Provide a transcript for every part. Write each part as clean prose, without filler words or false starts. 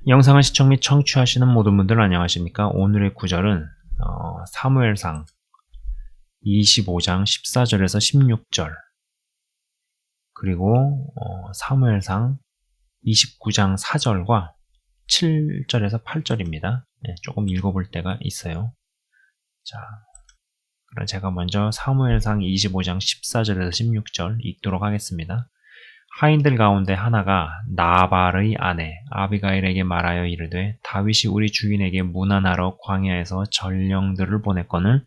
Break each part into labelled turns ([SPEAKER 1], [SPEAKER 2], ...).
[SPEAKER 1] 영상을 시청 및 청취하시는 모든 분들 안녕하십니까? 오늘의 구절은 사무엘상 25장 14절에서 16절 그리고 사무엘상 29장 4절과 7절에서 8절입니다. 네, 조금 읽어볼 때가 있어요. 자, 그럼 제가 먼저 사무엘상 25장 14절에서 16절 읽도록 하겠습니다. 하인들 가운데 하나가 나발의 아내 아비가일에게 말하여 이르되 다윗이 우리 주인에게 문안하러 광야에서 전령들을 보냈거늘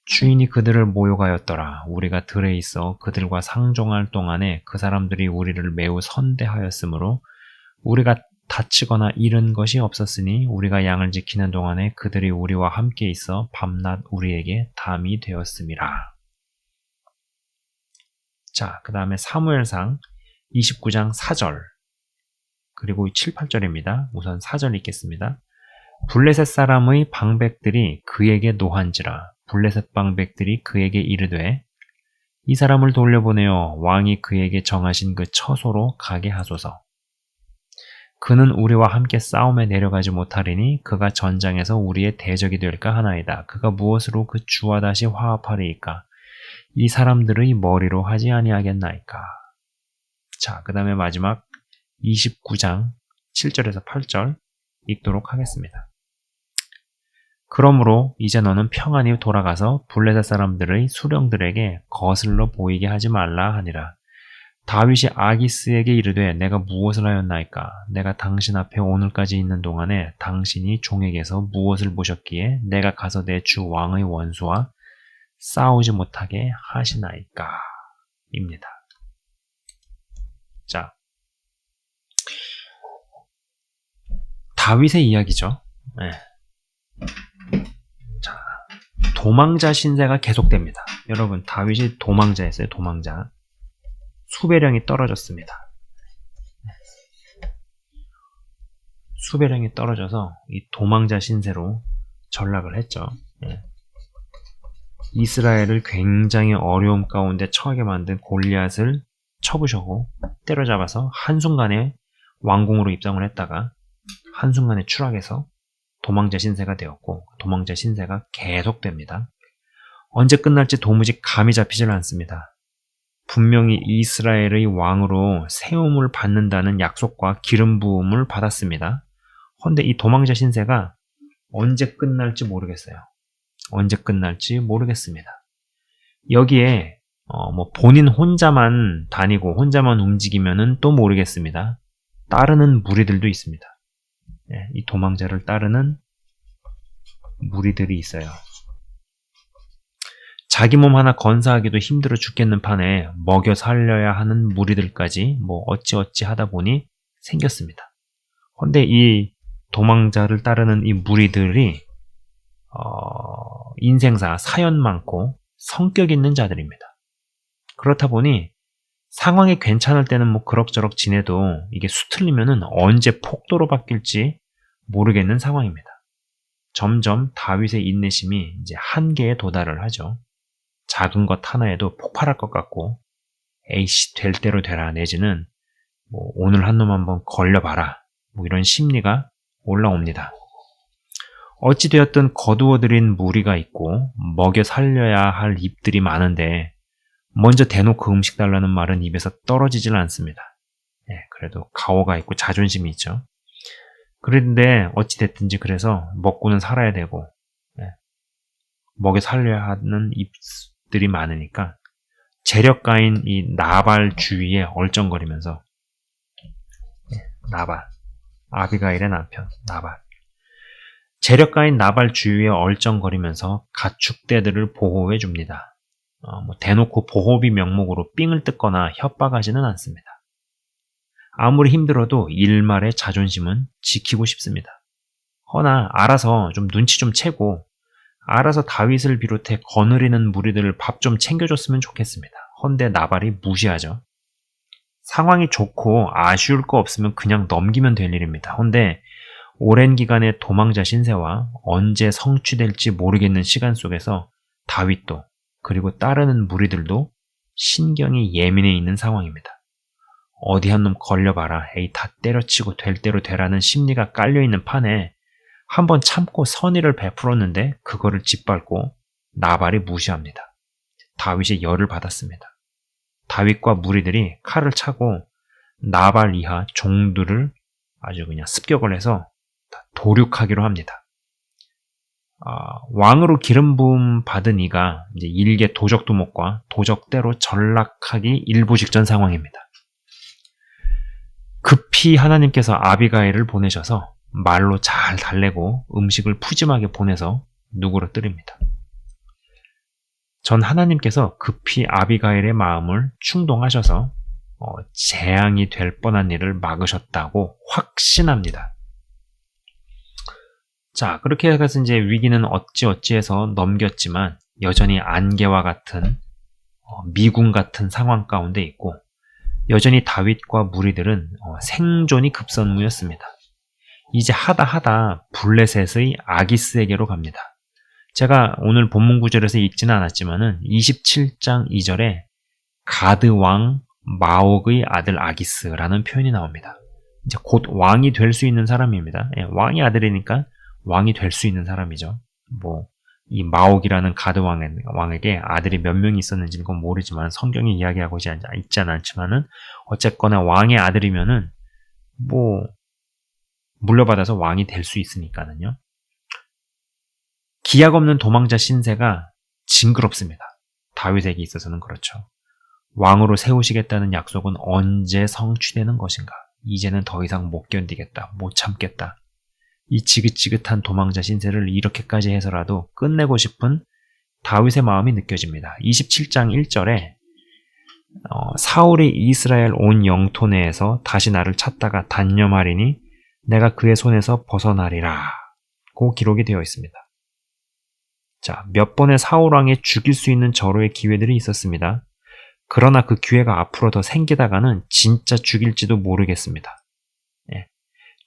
[SPEAKER 1] 주인이 그들을 모욕하였더라. 우리가 들에 있어 그들과 상종할 동안에 그 사람들이 우리를 매우 선대하였으므로 우리가 다치거나 잃은 것이 없었으니 우리가 양을 지키는 동안에 그들이 우리와 함께 있어 밤낮 우리에게 담이 되었음이라. 자, 그 다음에 사무엘상 29장 4절 그리고 7, 8절입니다. 우선 4절 읽겠습니다. 블레셋 사람의 방백들이 그에게 노한지라. 블레셋 방백들이 그에게 이르되 이 사람을 돌려보내어 왕이 그에게 정하신 그 처소로 가게 하소서. 그는 우리와 함께 싸움에 내려가지 못하리니 그가 전장에서 우리의 대적이 될까 하나이다. 그가 무엇으로 그 주와 다시 화합하리이까? 이 사람들의 머리로 하지 아니하겠나이까? 자, 그 다음에 마지막 29장 7절에서 8절 읽도록 하겠습니다. 그러므로 이제 너는 평안히 돌아가서 블레셋 사람들의 수령들에게 거슬러 보이게 하지 말라 하니라. 다윗이 아기스에게 이르되 내가 무엇을 하였나이까? 내가 당신 앞에 오늘까지 있는 동안에 당신이 종에게서 무엇을 보셨기에 내가 가서 내 주 왕의 원수와 싸우지 못하게 하시나이까? 입니다. 자, 다윗의 이야기죠. 네. 자, 도망자 신세가 계속됩니다. 여러분, 다윗이 도망자였어요. 도망자. 수배령이 떨어졌습니다. 수배령이 떨어져서 이 도망자 신세로 전락을 했죠. 네. 이스라엘을 굉장히 어려움 가운데 처하게 만든 골리앗을 쳐부셔고 때려잡아서 한순간에 왕궁으로 입성을 했다가 한순간에 추락해서 도망자 신세가 되었고 도망자 신세가 계속됩니다. 언제 끝날지 도무지 감이 잡히질 않습니다. 분명히 이스라엘의 왕으로 세움을 받는다는 약속과 기름 부음을 받았습니다. 그런데 이 도망자 신세가 언제 끝날지 모르겠어요. 언제 끝날지 모르겠습니다. 여기에 본인 혼자만 다니고 혼자만 움직이면은 또 모르겠습니다. 따르는 무리들도 있습니다. 네, 이 도망자를 따르는 무리들이 있어요. 자기 몸 하나 건사하기도 힘들어 죽겠는 판에 먹여 살려야 하는 무리들까지 어찌어찌 하다 보니 생겼습니다. 그런데 이 도망자를 따르는 이 무리들이 인생사 사연 많고 성격 있는 자들입니다. 그렇다 보니 상황이 괜찮을 때는 그럭저럭 지내도 이게 수틀리면은 언제 폭도로 바뀔지 모르겠는 상황입니다. 점점 다윗의 인내심이 이제 한계에 도달을 하죠. 작은 것 하나에도 폭발할 것 같고 에이씨 될 대로 되라 내지는 오늘 한 놈 한번 걸려봐라 이런 심리가 올라옵니다. 어찌되었든 거두어들인 무리가 있고 먹여 살려야 할 입들이 많은데 먼저 대놓고 음식 달라는 말은 입에서 떨어지질 않습니다. 네, 그래도 가오가 있고 자존심이 있죠. 그런데 어찌됐든지 그래서 먹고는 살아야 되고 먹여 살려야 하는 입들이 많으니까 재력가인 이 나발 주위에 얼쩡거리면서 나발, 아비가일의 남편 나발 재력가인 나발 주위에 얼쩡거리면서 가축대들을 보호해 줍니다. 대놓고 보호비 명목으로 삥을 뜯거나 협박하지는 않습니다. 아무리 힘들어도 일말의 자존심은 지키고 싶습니다. 허나 알아서 좀 눈치 좀 채고 알아서 다윗을 비롯해 거느리는 무리들을 밥 좀 챙겨줬으면 좋겠습니다. 헌데 나발이 무시하죠. 상황이 좋고 아쉬울 거 없으면 그냥 넘기면 될 일입니다. 헌데 오랜 기간의 도망자 신세와 언제 성취될지 모르겠는 시간 속에서 다윗도 그리고 따르는 무리들도 신경이 예민해 있는 상황입니다. 어디 한 놈 걸려봐라. 에이, 다 때려치고 될 대로 되라는 심리가 깔려있는 판에 한번 참고 선의를 베풀었는데 그거를 짓밟고 나발이 무시합니다. 다윗이 열을 받았습니다. 다윗과 무리들이 칼을 차고 나발 이하 종들을 아주 그냥 습격을 해서 도륙하기로 합니다. 왕으로 기름 부음 받은 이가 이제 일개 도적 두목과 도적대로 전락하기 일보 직전 상황입니다. 급히 하나님께서 아비가일을 보내셔서 말로 잘 달래고 음식을 푸짐하게 보내서 누구로 뜨립니다. 전 하나님께서 급히 아비가일의 마음을 충동하셔서 재앙이 될 뻔한 일을 막으셨다고 확신합니다. 자, 그렇게 해서 이제 위기는 어찌어찌해서 넘겼지만 여전히 안개와 같은 미군 같은 상황 가운데 있고 여전히 다윗과 무리들은 생존이 급선무였습니다. 이제 하다 블레셋의 아기스에게로 갑니다. 제가 오늘 본문 구절에서 읽지는 않았지만은 27장 2절에 가드 왕 마옥의 아들 아기스라는 표현이 나옵니다. 이제 곧 왕이 될 수 있는 사람입니다. 왕의 아들이니까 왕이 될 수 있는 사람이죠. 이 마옥이라는 가드 왕에게 아들이 몇 명이 있었는지는 그건 모르지만 성경이 이야기하고 있지는 않지만은 어쨌거나 왕의 아들이면은 물려받아서 왕이 될 수 있으니까는요. 기약 없는 도망자 신세가 징그럽습니다. 다윗에게 있어서는 그렇죠. 왕으로 세우시겠다는 약속은 언제 성취되는 것인가? 이제는 더 이상 못 견디겠다. 못 참겠다. 이 지긋지긋한 도망자 신세를 이렇게까지 해서라도 끝내고 싶은 다윗의 마음이 느껴집니다. 27장 1절에 사울이 이스라엘 온 영토 내에서 다시 나를 찾다가 단념하리니 내가 그의 손에서 벗어나리라 고 기록이 되어 있습니다. 자, 몇 번의 사울왕에 죽일 수 있는 절호의 기회들이 있었습니다. 그러나 그 기회가 앞으로 더 생기다가는 진짜 죽일지도 모르겠습니다.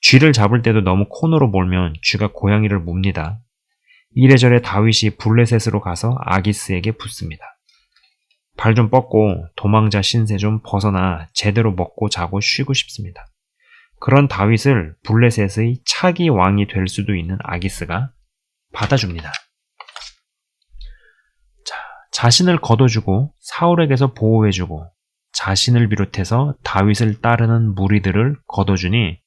[SPEAKER 1] 쥐를 잡을 때도 너무 코너로 몰면 쥐가 고양이를 뭅니다. 이래저래 다윗이 블레셋으로 가서 아기스에게 붙습니다. 발 좀 뻗고 도망자 신세 좀 벗어나 제대로 먹고 자고 쉬고 싶습니다. 그런 다윗을 블레셋의 차기 왕이 될 수도 있는 아기스가 받아줍니다. 자, 자신을 거둬주고 사울에게서 보호해주고 자신을 비롯해서 다윗을 따르는 무리들을 거둬주니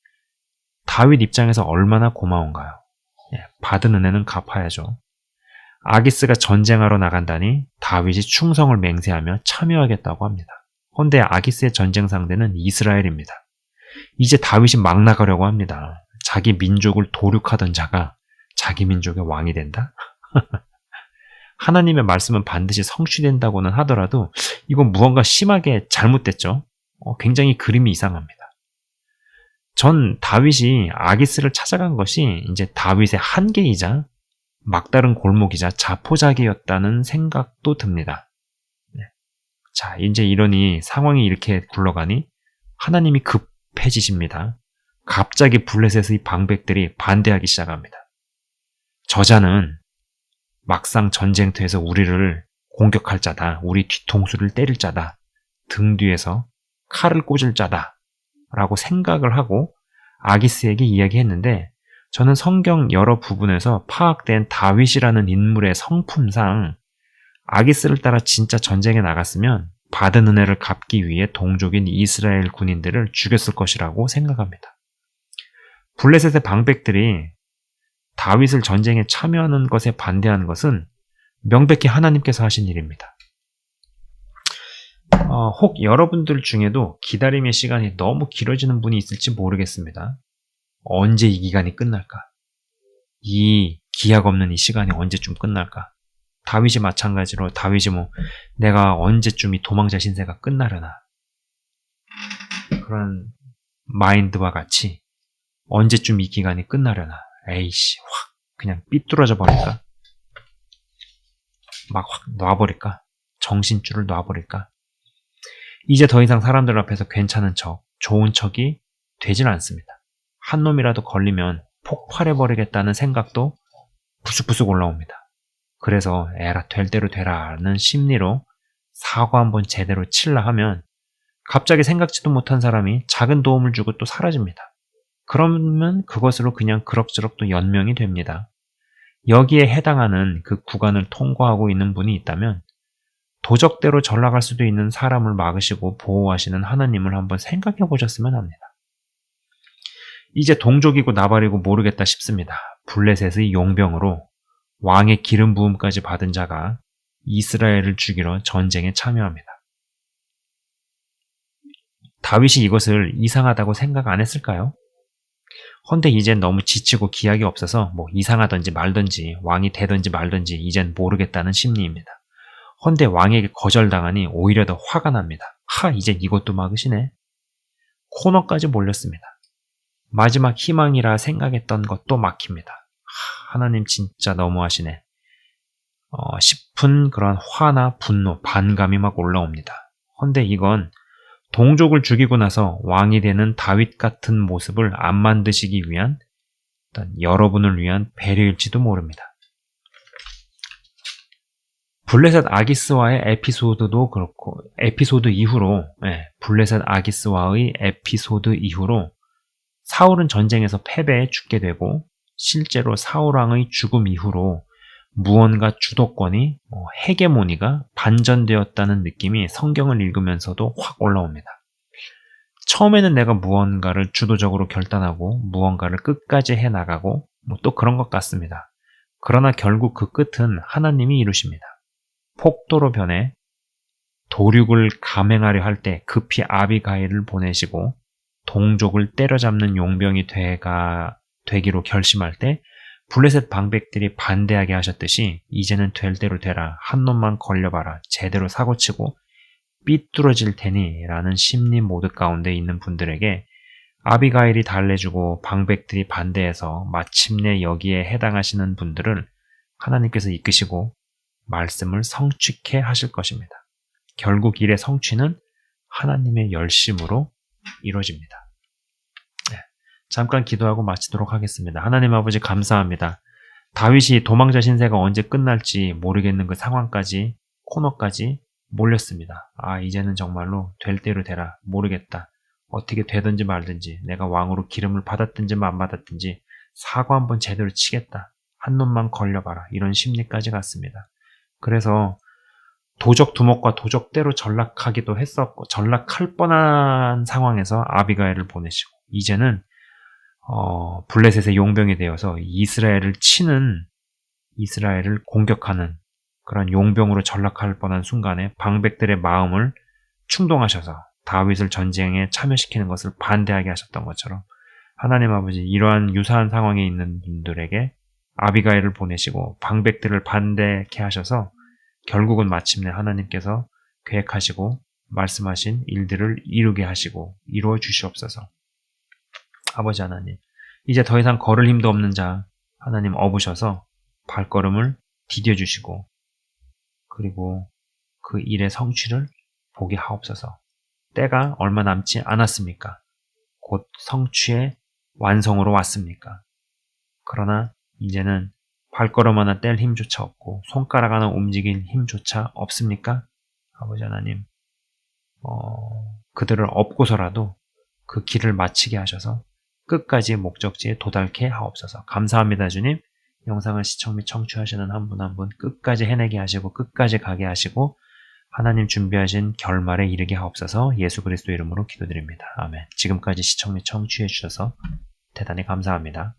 [SPEAKER 1] 다윗 입장에서 얼마나 고마운가요? 받은 은혜는 갚아야죠. 아기스가 전쟁하러 나간다니 다윗이 충성을 맹세하며 참여하겠다고 합니다. 헌데 아기스의 전쟁 상대는 이스라엘입니다. 이제 다윗이 막 나가려고 합니다. 자기 민족을 도륙하던 자가 자기 민족의 왕이 된다? 하나님의 말씀은 반드시 성취된다고는 하더라도 이건 무언가 심하게 잘못됐죠. 굉장히 그림이 이상합니다. 전 다윗이 아기스를 찾아간 것이 이제 다윗의 한계이자 막다른 골목이자 자포자기였다는 생각도 듭니다. 자, 이제 이러니 상황이 이렇게 굴러가니 하나님이 급해지십니다. 갑자기 블레셋의 방백들이 반대하기 시작합니다. 저자는 막상 전쟁터에서 우리를 공격할 자다. 우리 뒤통수를 때릴 자다. 등 뒤에서 칼을 꽂을 자다. 라고 생각을 하고 아기스에게 이야기했는데 저는 성경 여러 부분에서 파악된 다윗이라는 인물의 성품상 아기스를 따라 진짜 전쟁에 나갔으면 받은 은혜를 갚기 위해 동족인 이스라엘 군인들을 죽였을 것이라고 생각합니다. 블레셋의 방백들이 다윗을 전쟁에 참여하는 것에 반대하는 것은 명백히 하나님께서 하신 일입니다. 혹 여러분들 중에도 기다림의 시간이 너무 길어지는 분이 있을지 모르겠습니다. 언제 이 기간이 끝날까? 이 기약 없는 이 시간이 언제쯤 끝날까? 다윗이 마찬가지로 다윗이 내가 언제쯤 이 도망자 신세가 끝나려나? 그런 마인드와 같이 언제쯤 이 기간이 끝나려나? 에이씨, 확 그냥 삐뚤어져 버릴까? 막 확 놔버릴까? 정신줄을 놔버릴까? 이제 더 이상 사람들 앞에서 괜찮은 척, 좋은 척이 되질 않습니다. 한 놈이라도 걸리면 폭발해버리겠다는 생각도 부스부스 올라옵니다. 그래서 에라 될 대로 되라는 심리로 사과 한번 제대로 칠라 하면 갑자기 생각지도 못한 사람이 작은 도움을 주고 또 사라집니다. 그러면 그것으로 그냥 그럭저럭 또 연명이 됩니다. 여기에 해당하는 그 구간을 통과하고 있는 분이 있다면 도적대로 전락할 수도 있는 사람을 막으시고 보호하시는 하나님을 한번 생각해 보셨으면 합니다. 이제 동족이고 나발이고 모르겠다 싶습니다. 블레셋의 용병으로 왕의 기름 부음까지 받은 자가 이스라엘을 죽이러 전쟁에 참여합니다. 다윗이 이것을 이상하다고 생각 안 했을까요? 헌데 이젠 너무 지치고 기약이 없어서 뭐 이상하던지 말던지 왕이 되던지 말던지 이젠 모르겠다는 심리입니다. 헌데 왕에게 거절당하니 오히려 더 화가 납니다. 이제 이것도 막으시네. 코너까지 몰렸습니다. 마지막 희망이라 생각했던 것도 막힙니다. 하나님 진짜 너무하시네. 싶은 그런 화나 분노, 반감이 막 올라옵니다. 헌데 이건 동족을 죽이고 나서 왕이 되는 다윗 같은 모습을 안 만드시기 위한 일단 여러분을 위한 배려일지도 모릅니다. 블레셋 아기스와의 에피소드도 그렇고 에피소드 이후로 블레셋 아기스와의 에피소드 이후로 사울은 전쟁에서 패배해 죽게 되고 실제로 사울왕의 죽음 이후로 무언가 주도권이 헤게모니가 반전되었다는 느낌이 성경을 읽으면서도 확 올라옵니다. 처음에는 내가 무언가를 주도적으로 결단하고 무언가를 끝까지 해나가고 또 그런 것 같습니다. 그러나 결국 그 끝은 하나님이 이루십니다. 폭도로 변해 도륙을 감행하려 할 때 급히 아비가일을 보내시고 동족을 때려잡는 용병이 되기로 결심할 때 블레셋 방백들이 반대하게 하셨듯이 이제는 될 대로 되라, 한 놈만 걸려봐라, 제대로 사고치고 삐뚤어질 테니 라는 심리 모드 가운데 있는 분들에게 아비가일이 달래주고 방백들이 반대해서 마침내 여기에 해당하시는 분들을 하나님께서 이끄시고 말씀을 성취케 하실 것입니다. 결국 일의 성취는 하나님의 열심으로 이루어집니다. 잠깐 기도하고 마치도록 하겠습니다. 하나님 아버지 감사합니다. 다윗이 도망자 신세가 언제 끝날지 모르겠는 그 상황까지 코너까지 몰렸습니다. 이제는 정말로 될 대로 되라. 모르겠다. 어떻게 되든지 말든지 내가 왕으로 기름을 받았든지 안 받았든지 사고 한번 제대로 치겠다. 한 놈만 걸려봐라. 이런 심리까지 갔습니다. 그래서 도적 두목과 도적대로 전락하기도 했었고 전락할 뻔한 상황에서 아비가일을 보내시고 이제는 블레셋의 용병이 되어서 이스라엘을 공격하는 그런 용병으로 전락할 뻔한 순간에 방백들의 마음을 충동하셔서 다윗을 전쟁에 참여시키는 것을 반대하게 하셨던 것처럼 하나님 아버지 이러한 유사한 상황에 있는 분들에게 아비가일을 보내시고 방백들을 반대케 하셔서 결국은 마침내 하나님께서 계획하시고 말씀하신 일들을 이루게 하시고 이루어 주시옵소서. 아버지 하나님, 이제 더 이상 걸을 힘도 없는 자 하나님 업으셔서 발걸음을 디뎌주시고 그리고 그 일의 성취를 보게 하옵소서. 때가 얼마 남지 않았습니까? 곧 성취의 완성으로 왔습니까? 그러나 이제는 발걸음 하나 뗄 힘조차 없고 손가락 하나 움직일 힘조차 없습니까? 아버지 하나님, 그들을 업고서라도 그 길을 마치게 하셔서 끝까지 목적지에 도달케 하옵소서. 감사합니다, 주님. 영상을 시청 및 청취하시는 한 분 한 분 끝까지 해내게 하시고 끝까지 가게 하시고 하나님 준비하신 결말에 이르게 하옵소서. 예수 그리스도 이름으로 기도드립니다. 아멘. 지금까지 시청 및 청취해 주셔서 대단히 감사합니다.